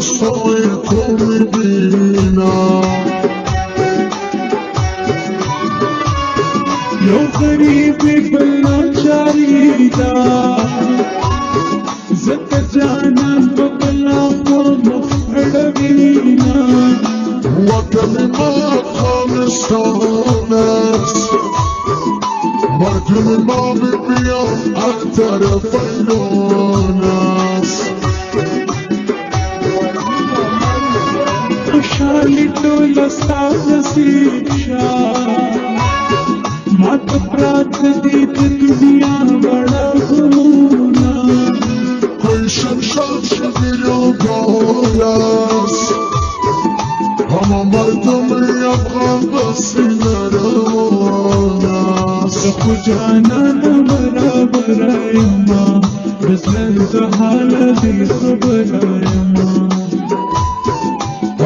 چشمای تو میبینم یو غریبی بلا چاریدم زکا جانان ببلا مخړوینا وطن ما افغانستان است مردم ما ببین هر طرف ایران است خوشحالی ټول ستا نصیب شه ما ته پراته دي د دنیا بڑا غمونه کوئی شمشاد شدیو گال است همه مردم افغان بسینه روان است خو جانان برابر ایما بزن د حال دی خبر ایما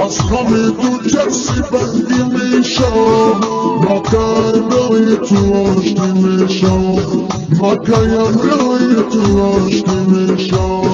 از همه دو کسی بندی میشم مکر روی تو آشتی میشم مکریم روی تو آشتی میشم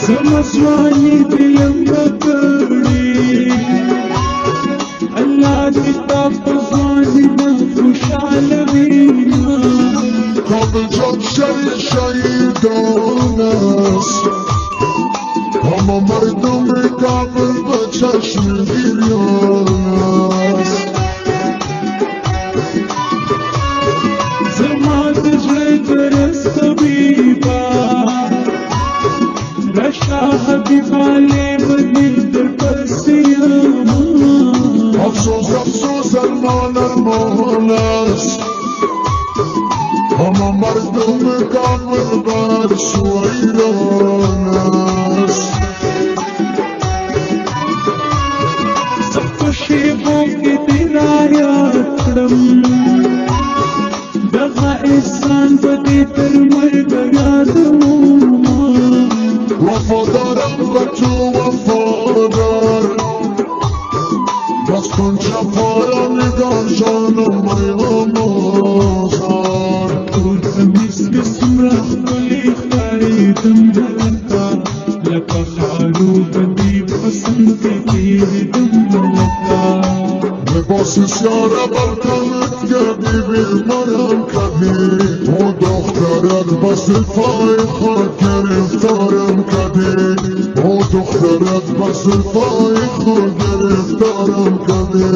زمزوانی دیم بکڑی اللہ دی تا پزوانی نا خوشحال وینا کابل جان شهیدان است همه مردم کابل به چشم گریان است زما د زړه درس طبیبا رشا حبیبا لیبنی در پسیم افسوس افسوس ارمان است همه مردم کابل بر سو ایران است سب شیبوں کی دیرایا کڑم دغا احسان بدی تر مرگ یادوما وفادارم به تو وفادار بس کن چپارا نگاه جانم ایام آزار تور کمیس که سمرا خلی خریدم دلتا لکا خارو بدی پسند دیدم لکا لباس سیاره بر تنت کردی بیمارم کردی او دخترت بس پای خود گرفتارم کردی او دخترت بس پای خود گرفتارم کردی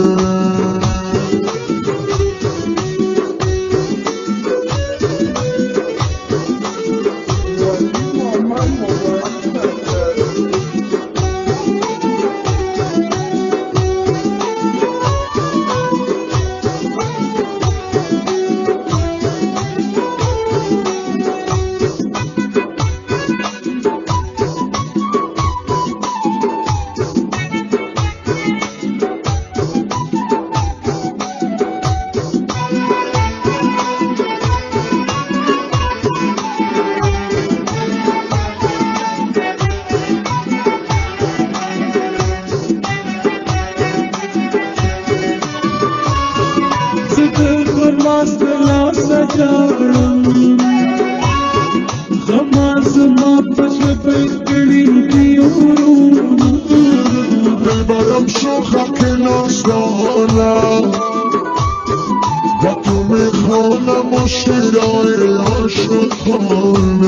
جانم زما پشت بکڑی دیورون دلبرم شو خاک نازدانم و تو میخوانم و شیرای عاشقانم